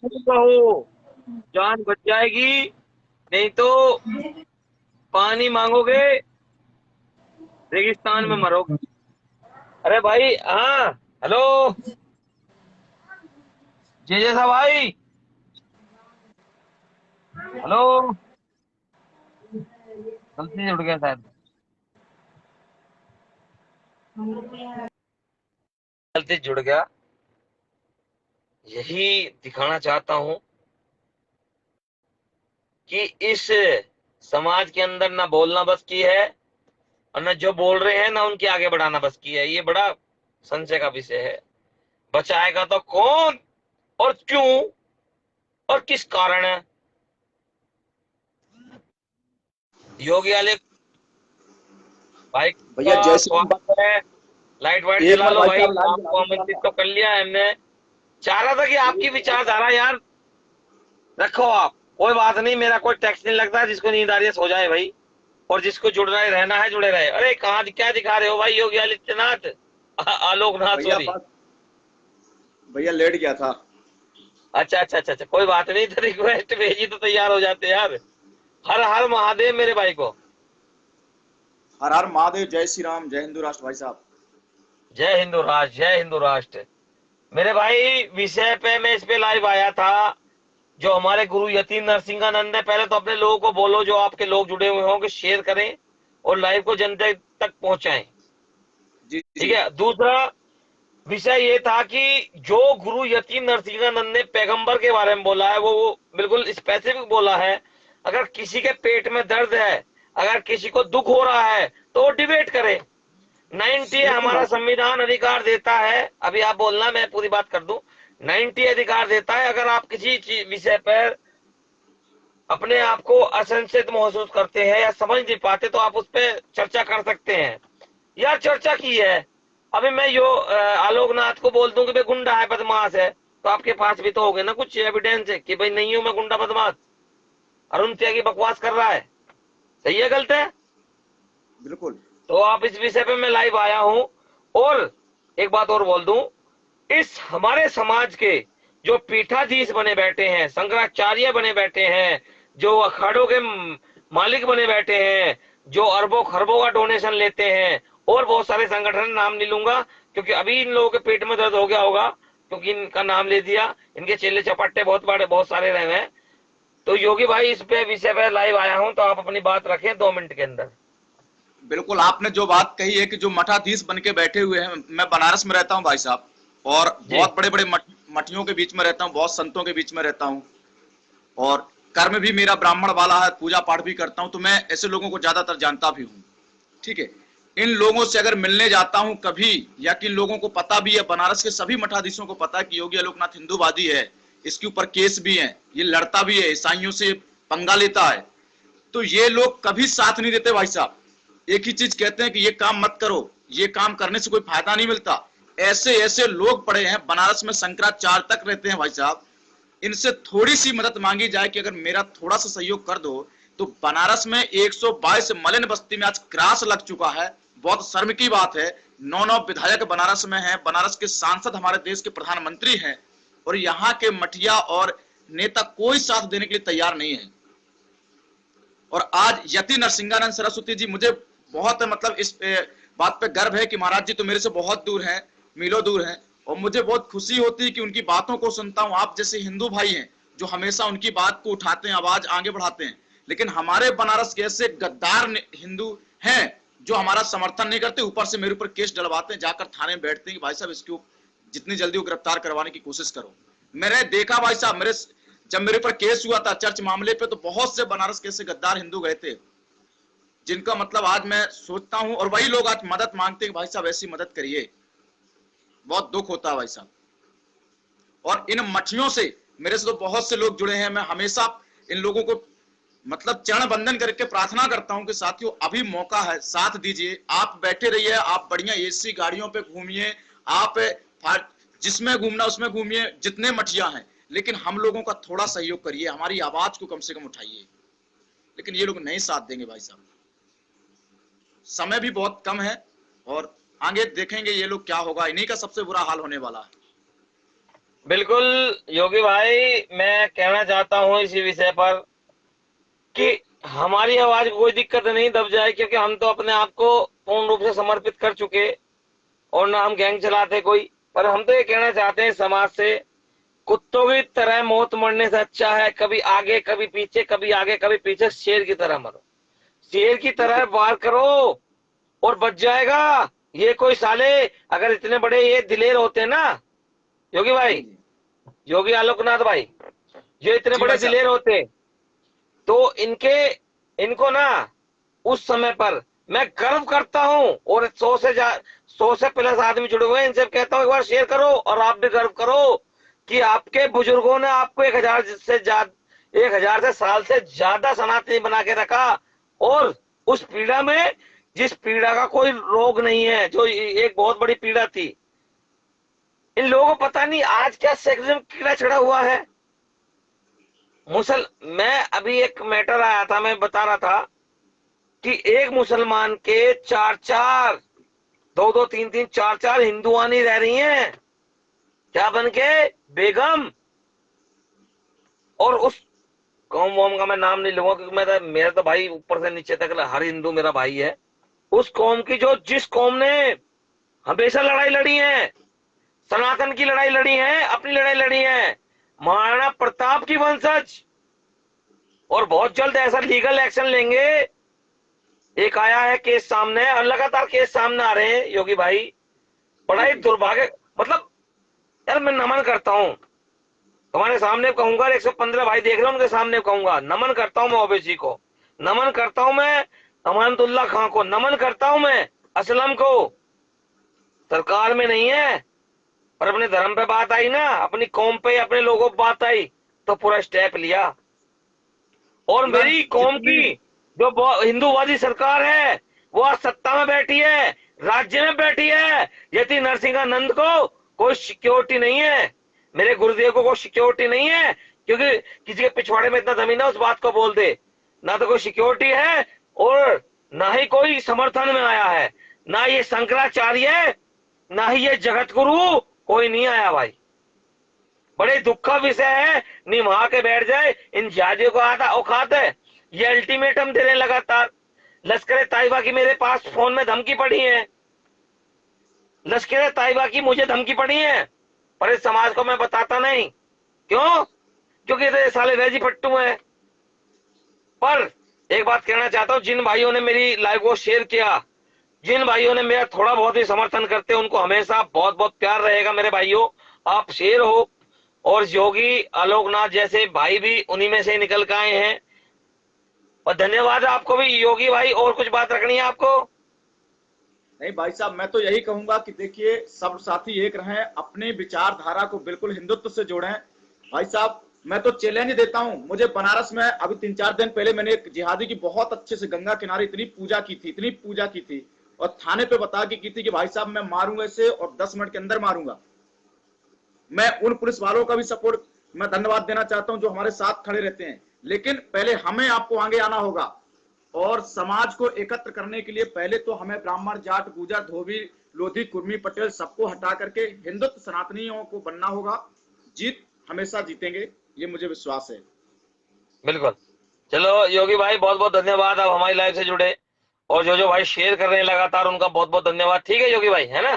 रहो, जान बच जाएगी। नहीं तो पानी मांगोगे, रेगिस्तान में मरोगे। अरे भाई, हाँ, हेलो जय जैसा भाई, हेलो, गलती से उड़ गया शायद, गलती से जुड़ गया। यही दिखाना चाहता हूं कि इस समाज के अंदर ना बोलना बस की है, और न जो बोल रहे हैं ना उनके आगे बढ़ाना बस की है। ये बड़ा संशय का विषय है। बचाएगा तो कौन, और क्यों, और किस कारण है? योगी आले भाई भैया का जय श्री राम। स्वागत है। लाइट वाइट एक जला बार लो भाई भाई, साहब लाइन आपको आमंत्रित तो कर लिया है हमने। चाह रहा था कि आपकी विचारधारा यार रखो आप, कोई बात नहीं, मेरा कोई टैक्स नहीं लगता, जिसको नींद आ रही है सो जाए भाई, और जिसको जुड़ रहे रहना है जुड़े रहे। अरे कहाँ क्या दिखा रहे हो भाई, योगी आदित्यनाथ, आलोकनाथ, भैया सॉरी। पास भैया लेट गया था। अच्छा अच्छा अच्छा अच्छा, कोई बात नहीं, तो रिक्वेस्ट भेजी तो तैयार हो जाते यार। हर हर महादेव मेरे भाई को। हर हर महादेव, जय श्री राम, जय हिंदू राष्ट्र भाई साहब। जय हिंदू राष्ट्र, जय हिंदू राष्ट्र। मेरे भाई विषय पे मैं इस पे लाइव आया था, जो हमारे गुरु यतीन नरसिंहानंद है। पहले तो अपने लोगों को बोलो, जो आपके लोग जुड़े हुए हों, कि शेयर करें और लाइव को जनता तक पहुंचाएं। जी ठीक जी। है, दूसरा विषय ये था कि जो गुरु यतीन नरसिंहानंद ने पैगंबर के बारे में बोला है, वो बिल्कुल स्पेसिफिक बोला है। अगर किसी के पेट में दर्द है, अगर किसी को दुख हो रहा है, तो वो डिबेट करे। 90 बिल्कुल हमारा भाई। संविधान अधिकार देता है, अभी आप बोलना मैं पूरी बात कर दूं। 90 अधिकार देता है, अगर आप किसी विषय पर अपने आप को असंसित महसूस करते हैं या समझ नहीं पाते, तो आप उस पर चर्चा कर सकते हैं। यार चर्चा की है, अभी मैं यो आलोकनाथ को बोल दूं कि भाई गुंडा है, बदमाश है, तो आपके पास भी तो होगे ना कुछ एविडेंस है कि भाई नहीं हूं मैं गुंडा बदमाश। अरुण त्यागी बकवास कर रहा है, सही है गलत है? बिल्कुल। तो आप इस विषय पे मैं लाइव आया हूं। और एक बात और बोल दूं, इस हमारे समाज के जो पीठाधीश बने बैठे हैं, शंकराचार्य बने बैठे हैं, जो अखाड़ों के मालिक बने बैठे हैं, जो अरबों खरबों का डोनेशन लेते हैं, और बहुत सारे संगठन, नाम नहीं लूंगा क्योंकि अभी इन लोगों के पेट में दर्द हो गया होगा क्योंकि इनका नाम ले दिया, इनके चेले चपाटे बहुत बड़े बहुत सारे रहे हैं। तो योगी भाई इस पे विषय पे लाइव आया हूं, तो आप अपनी बात रखें 2 मिनट के अंदर। बिल्कुल, आपने जो बात कही है कि जो मठाधीश बन के बैठे हुए हैं, मैं बनारस में रहता हूँ भाई साहब, और जी बहुत बड़े बड़े मठियों के बीच में रहता हूँ, बहुत संतों के बीच में रहता हूँ, और कर्म भी मेरा ब्राह्मण वाला है, पूजा पाठ भी करता हूँ, तो मैं ऐसे लोगों को ज्यादातर जानता भी हूँ। ठीक है, इन लोगों से अगर मिलने जाता हूं कभी, या कि इन लोगों को पता भी है, बनारस के सभी मठाधीशों को पता है कि योगी आलोकनाथ हिंदूवादी है, इसके ऊपर केस भी है, ये लड़ता भी है, ईसाइयों से पंगा लेता है, तो ये लोग कभी साथ नहीं देते भाई साहब। एक ही चीज कहते हैं कि ये काम मत करो, ये काम करने से कोई फायदा नहीं मिलता। ऐसे ऐसे लोग पड़े हैं बनारस में, शंकराचार्य तक रहते हैं भाई साहब। इनसे थोड़ी सी मदद मांगी जाए कि अगर मेरा थोड़ा सा सहयोग कर दो, तो बनारस में 122 मलिन बस्ती में आज क्रास लग चुका है। बहुत शर्म की बात है, 9 विधायक बनारस में हैं, बनारस के सांसद हमारे देश के प्रधानमंत्री हैं, और यहाँ के मठिया और नेता कोई साथ देने के लिए तैयार नहीं है। और आज यति नरसिंहानंद सरस्वती जी, मुझे बहुत मतलब इस बात पे गर्व है कि महाराज जी तो मेरे से बहुत दूर हैं, मीलों दूर हैं, और मुझे बहुत खुशी होती है कि उनकी बातों को सुनता हूं। आप जैसे हिंदू भाई हैं जो हमेशा उनकी बात को उठाते हैं, आवाज आगे बढ़ाते हैं, लेकिन हमारे बनारस के ऐसे गद्दार हिंदू हैं जो हमारा समर्थन नहीं करते, ऊपर से मेरे ऊपर केस डलवाते हैं, जाकर थाने में बैठते हैं कि भाई साहब इसको जितनी जल्दी वो गिरफ्तार करवाने की कोशिश करो। मैंने देखा भाई साहब, जब मेरे ऊपर केस हुआ था चर्च मामले पे, तो बहुत से बनारस के ऐसे गद्दार हिंदू गए थे, जिनका मतलब आज मैं सोचता हूं, और वही लोग आज मदद मांगते हैं कि भाई साहब ऐसी मदद करिए। बहुत दुख होता है भाई साहब। और इन मठियों से मेरे से तो बहुत से लोग जुड़े हैं, मैं हमेशा इन लोगों को मतलब चरण बंधन करके प्रार्थना करता हूं कि साथियों अभी मौका है, साथ दीजिए। आप बैठे रहिए, आप बढ़िया एसी गाड़ियों पे घूमिए, आप जिसमें घूमना उसमें घूमिए, जितने मठिया हैं, लेकिन हम लोगों का थोड़ा सहयोग करिए, हमारी आवाज को कम से कम उठाइए। लेकिन ये लोग नहीं साथ देंगे भाई साहब। समय भी बहुत कम है, और आगे देखेंगे ये लोग क्या होगा, इन्हीं का सबसे बुरा हाल होने वाला है। बिल्कुल योगी भाई, मैं कहना चाहता हूं इसी विषय पर कि हमारी आवाज को कोई दिक्कत नहीं दब जाए, क्योंकि हम तो अपने आप को पूर्ण रूप से समर्पित कर चुके, और ना हम गैंग चलाते कोई। पर हम तो ये कहना चाहते हैं समाज से, कुत्तों की तरह मौत मरने से अच्छा है कभी आगे कभी पीछे, कभी आगे कभी पीछे, शेर की तरह मरो। शेर की तरह वार करो और बच जाएगा। ये कोई साले अगर इतने बड़े ये दिलेर होते ना योगी भाई, योगी आलोकनाथ भाई, ये इतने बड़े दिलेर होते, तो इनको ना उस समय पर मैं गर्व करता हूं, और 100 से प्लस आदमी जुड़े हुए हैं, इनसे कहता हूं एक बार शेयर करो, और आप भी गर्व करो कि आपके बुजुर्गों ने आपको 1000 से साल से ज्यादा सनातनी बना के रखा, और उस पीड़ा में, जिस पीड़ा का कोई रोग नहीं है, जो एक बहुत बड़ी पीड़ा थी, इन लोगों को पता नहीं आज क्या सेक्सुअल कीड़ा चढ़ा हुआ है। मैं अभी एक मैटर आया था, मैं बता रहा था कि एक मुसलमान के 4 2 3 4 हिंदुआनी रह रही हैं, क्या बन के, बेगम। और उस कौम वोम का मैं नाम नहीं लूंगा क्योंकि मेरा तो भाई ऊपर से नीचे तक हर हिंदू मेरा भाई है। उस कौम की जिस कौम ने हमेशा लड़ाई लड़ी है, सनातन की लड़ाई लड़ी है, अपनी लड़ाई लड़ी है, महाराणा प्रताप की वंशज, और बहुत जल्द ऐसा लीगल एक्शन लेंगे। एक आया है केस सामने, और लगातार केस सामने आ रहे हैं योगी भाई, बड़ा ही दुर्भाग्य। मतलब यार मैं नमन करता हूं, तुम्हारे सामने कहूंगा, 115 भाई देख रहे हो, उनके सामने कहूंगा, नमन करता हूं मैं ओवैसी को, नमन करता हूं मैं अमानतुल्लाह खां को, नमन करता हूं मैं असलम को। सरकार में नहीं है, पर अपने धर्म पे बात आई ना, अपनी कौम पे, अपने लोगों पे बात आई, तो पूरा स्टेप लिया। और मेरी कौम की जो हिंदूवादी सरकार है, वो आज सत्ता में बैठी है, राज्य में बैठी है। यति नरसिंहानंद को कोई सिक्योरिटी नहीं है, मेरे गुरुदेव को कोई सिक्योरिटी नहीं है, क्योंकि किसी के पिछवाड़े में इतना जमीन है उस बात को बोल दे। ना तो कोई सिक्योरिटी है और ना ही कोई समर्थन में आया है, ना ये शंकराचार्य, ना ही ये जगत गुरु, कोई नहीं आया भाई। बड़े दुख का विषय है, निभा के बैठ जाए। इन जहाजियों को आता औकात है, ये अल्टीमेटम दे रहे हैं लगातार। लश्कर ताइबा की मेरे पास फोन में धमकी पड़ी है, लश्कर ताइबा की मुझे धमकी पड़ी है, पर इस समाज को मैं बताता नहीं। क्यों? क्योंकि ये साले वैजी पट्टू हैं। पर एक बात कहना चाहता हूं, जिन भाइयों ने मेरी लाइव को शेयर किया, जिन भाइयों ने मेरा थोड़ा बहुत ही समर्थन करते हैं, उनको हमेशा बहुत बहुत प्यार रहेगा मेरे भाइयों। आप शेर हो, और योगी आलोकनाथ जैसे भाई भी उन्हीं में से निकल के आए हैं। और धन्यवाद आपको भी योगी भाई। और कुछ बात रखनी है आपको? नहीं भाई साहब, मैं तो यही कहूंगा कि देखिए, सब साथी एक रहें, अपनी विचारधारा को बिल्कुल हिंदुत्व से जोड़ें। भाई साहब, मैं तो चैलेंज देता हूं, मुझे बनारस में अभी 3-4 दिन पहले मैंने एक जिहादी की बहुत अच्छे से गंगा किनारे इतनी पूजा की थी, और थाने पे बता के की थी कि भाई साहब मैं मारूंगा इसे और 10 मिनट के अंदर मारूंगा। मैं उन पुलिस वालों का भी सपोर्ट, मैं धन्यवाद देना चाहता हूं जो हमारे साथ खड़े रहते हैं। लेकिन पहले हमें आपको आगे आना होगा, और समाज को एकत्र करने के लिए पहले तो हमें ब्राह्मण, जाट, गुर्जर, धोबी, लोधी, कुर्मी, पटेल सबको हटा करके हिंदुत्व सनातनियों को बनना होगा। जीत हमेशा जीतेंगे, ये मुझे विश्वास है। बिल्कुल। चलो योगी भाई, बहुत बहुत धन्यवाद, आप हमारी लाइव से जुड़े। और जो भाई शेयर कर रहे हैं लगातार, उनका बहुत बहुत धन्यवाद। ठीक है योगी भाई, है ना?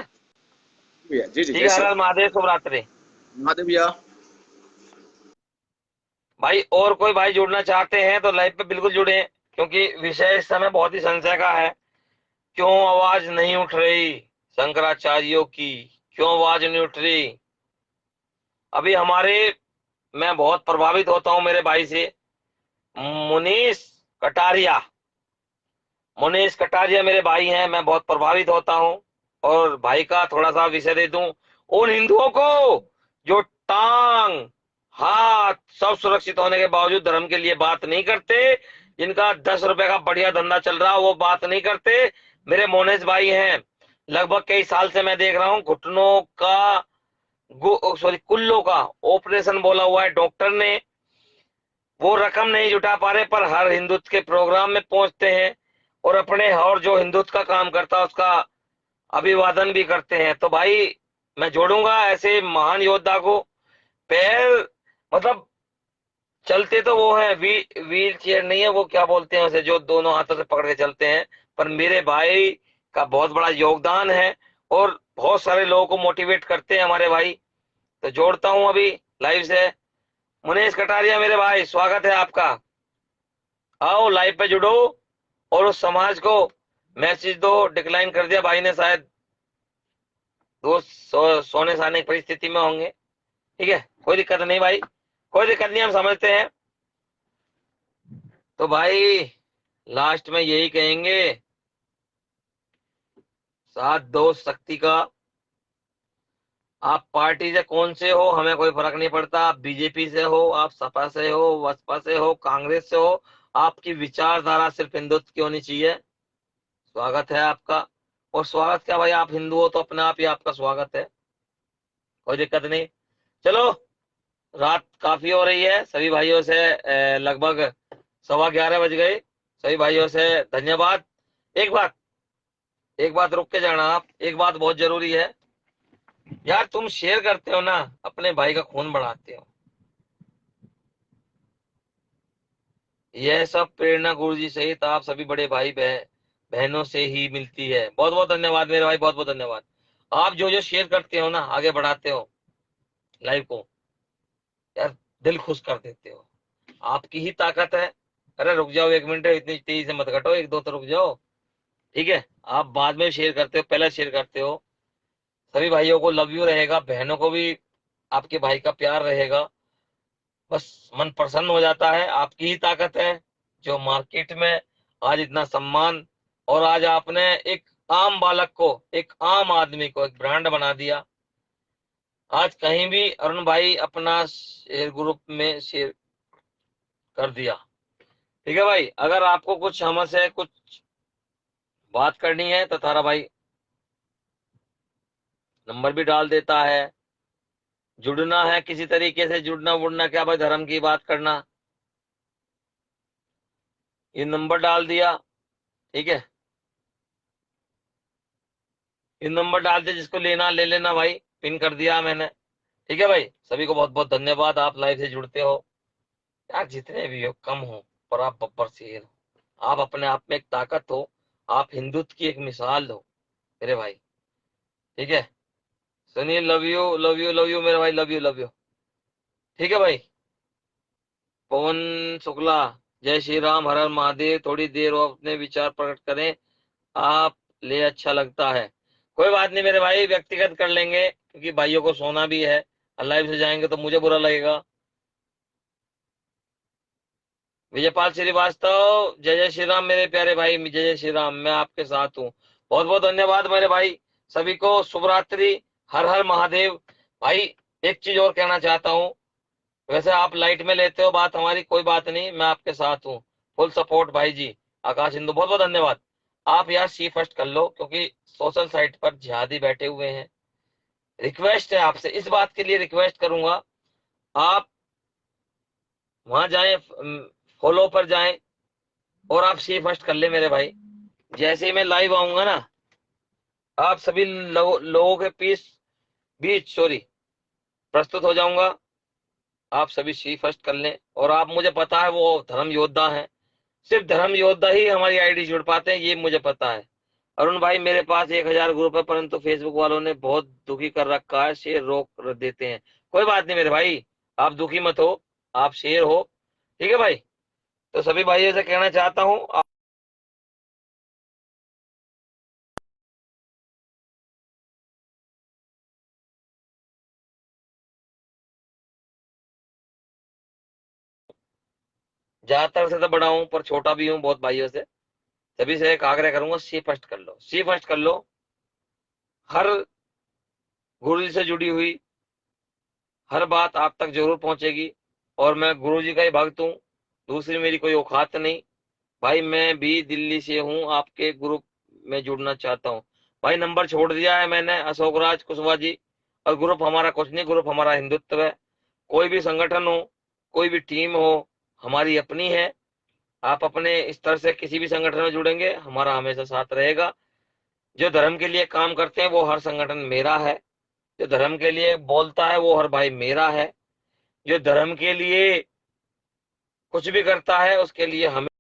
भैया जी जी, ठीक जय है, हर श्री हर राम। महादेव, शुभ रात्रि महादेव भैया। भाई। और कोई भाई जुड़ना चाहते हैं तो लाइव पे बिल्कुल जुड़े, क्योंकि विषय इस समय बहुत ही संशय का है। क्यों आवाज नहीं उठ रही शंकराचार्यों की? क्यों आवाज नहीं उठ रही? अभी हमारे, मैं बहुत प्रभावित होता हूं मेरे भाई से, मुनीश कटारिया। मुनीश कटारिया मेरे भाई हैं, मैं बहुत प्रभावित होता हूं। और भाई का थोड़ा सा विषय दे दूं, उन हिंदुओं को जो टांग हाथ सब सुरक्षित होने के बावजूद धर्म के लिए बात नहीं करते, जिनका 10 रुपए का बढ़िया धंधा चल रहा, वो बात नहीं करते, मेरे मोनेश भाई हैं। लगभग कई साल से मैं देख रहा हूं, घुटनों का सॉरी कुल्लों का ऑपरेशन बोला हुआ है डॉक्टर ने, वो रकम नहीं जुटा पा रहे, पर हर हिंदुत्व के प्रोग्राम में पहुंचते हैं और अपने, और जो हिंदुत्व का काम करता है उसका अभिवादन भी करते हैं। तो भाई मैं जोड़ूंगा ऐसे महान योद्धा को। पैर मतलब चलते तो वो है, व्हील चेयर नहीं है, वो क्या बोलते हैं उसे, जो दोनों हाथों से पकड़ के चलते हैं। पर मेरे भाई का बहुत बड़ा योगदान है और बहुत सारे लोगों को मोटिवेट करते हैं हमारे भाई। तो जोड़ता हूं अभी लाइव से। मुनेश कटारिया मेरे भाई, स्वागत है आपका। आओ लाइव पे जुड़ो और उस समाज को मैसेज दो। डिक्लाइन कर दिया भाई ने, शायद दोस्त सोने साने की परिस्थिति में होंगे। ठीक है, कोई दिक्कत नहीं भाई, कोई दिक्कत नहीं, हम समझते हैं। तो भाई लास्ट में यही कहेंगे, साथ दो शक्ति का। आप पार्टी से कौन से हो हमें कोई फर्क नहीं पड़ता, आप बीजेपी से हो, आप सपा से हो, बसपा से हो, कांग्रेस से हो, आपकी विचारधारा सिर्फ हिंदुत्व की होनी चाहिए। स्वागत है आपका। और स्वागत क्या भाई, आप हिंदू हो तो अपने आप ही आपका स्वागत है, कोई दिक्कत नहीं। चलो, रात काफी हो रही है, सभी भाइयों से लगभग 11:15 बज गए। सभी भाइयों से धन्यवाद। एक बात रुक के जाना आप, एक बात बहुत जरूरी है यार, तुम शेयर करते हो ना, अपने भाई का खून बढ़ाते हो। यह सब प्रेरणा गुरुजी सहित आप सभी बड़े भाई बहनों से ही मिलती है। बहुत बहुत धन्यवाद मेरे भाई, बहुत बहुत धन्यवाद। आप जो जो शेयर करते हो ना, आगे बढ़ाते हो लाइव को, यार दिल खुश कर देते हो, आपकी ही ताकत है। अरे रुक जाओ 1 मिनट, इतनी तेजी से मत घटो, एक दो तो रुक जाओ। ठीक है, आप बाद में शेयर करते हो, पहले शेयर करते हो। सभी भाइयों को लव यू रहेगा, बहनों को भी आपके भाई का प्यार रहेगा, बस मन प्रसन्न हो जाता है। आपकी ही ताकत है जो मार्केट में आज इतना सम्मान, और आज आपने एक आम बालक को, एक आम आदमी को एक ब्रांड बना दिया। आज कहीं भी अरुण भाई अपना शेयर ग्रुप में शेयर कर दिया। ठीक है भाई, अगर आपको कुछ हमसे कुछ बात करनी है तो तारा भाई नंबर भी डाल देता है, जुड़ना है किसी तरीके से, जुड़ना वुड़ना क्या भाई, धर्म की बात करना। ये नंबर डाल दिया, ठीक है, ये नंबर डाल दिया, जिसको लेना ले लेना भाई, पिन कर दिया मैंने। ठीक है भाई, सभी को बहुत बहुत धन्यवाद, आप लाइव से जुड़ते हो यार, जितने भी हो कम हो पर आप बब्बर शेर हो, आप अपने आप में एक ताकत हो, आप हिंदुत्व की एक मिसाल हो मेरे भाई। ठीक है, Sunil love you love you love you मेरे भाई, लव यू लव यू। ठीक है भाई, पवन शुक्ला, जय श्री राम, हर हर महादेव, थोड़ी देर वो अपने विचार प्रकट करें, आप ले अच्छा लगता है। कोई बात नहीं मेरे भाई, व्यक्तिगत कर लेंगे क्योंकि भाइयों को सोना भी है, लाइव से जाएंगे तो मुझे बुरा लगेगा। विजयपाल श्रीवास्तव, जय जय श्री राम मेरे प्यारे भाई, जय जय श्री राम, मैं आपके साथ हूँ। बहुत बहुत धन्यवाद मेरे भाई, सभी को शुभ रात्रि, हर हर महादेव। भाई एक चीज और कहना चाहता हूँ, वैसे आप लाइट में लेते हो बात हमारी, कोई बात नहीं, मैं आपके साथ हूँ, फुल सपोर्ट भाई जी। आकाश हिंदू, बहुत बहुत धन्यवाद। आप यार सी फर्स्ट कर लो क्योंकि सोशल साइट पर जिहादी बैठे हुए हैं। रिक्वेस्ट है आपसे, इस बात के लिए रिक्वेस्ट करूंगा, आप वहां जाएं, फॉलो पर जाएं और आप सी फर्स्ट कर ले मेरे भाई। जैसे ही मैं लाइव आऊंगा ना, आप सभी लोगों के बीच सॉरी प्रस्तुत हो जाऊंगा, आप सभी सी फर्स्ट कर लें। और आप, मुझे पता है वो धर्म योद्धा हैं, सिर्फ धर्म योद्धा ही हमारी आईडी जुड़ पाते हैं, ये मुझे पता है। अरुण भाई मेरे पास 1000 ग्रुप है परंतु फेसबुक वालों ने बहुत दुखी कर रखा है, शेयर रोक देते हैं। कोई बात नहीं मेरे भाई, आप दुखी मत हो, आप शेयर हो। ठीक है भाई, तो सभी भाइयों से कहना चाहता हूँ, ज्यादातर से तो बड़ा हूँ पर छोटा भी हूँ बहुत भाइयों से, सभी से एक आग्रह करूंगा, सी फर्स्ट कर लो, सी फर्स्ट कर लो। हर गुरु जी से जुड़ी हुई हर बात आप तक जरूर पहुंचेगी, और मैं गुरु जी का ही भक्त हूँ, दूसरी मेरी कोई औकात नहीं। भाई मैं भी दिल्ली से हूँ, आपके ग्रुप में जुड़ना चाहता हूँ। भाई नंबर छोड़ दिया है मैंने, अशोक राज कुशवाहा जी। और ग्रुप हमारा कुछ नहीं, ग्रुप हमारा हिंदुत्व है। कोई भी संगठन हो, कोई भी टीम हो, हमारी अपनी है। आप अपने स्तर से किसी भी संगठन में जुड़ेंगे, हमारा हमेशा साथ रहेगा। जो धर्म के लिए काम करते हैं वो हर संगठन मेरा है, जो धर्म के लिए बोलता है वो हर भाई मेरा है, जो धर्म के लिए कुछ भी करता है उसके लिए हमें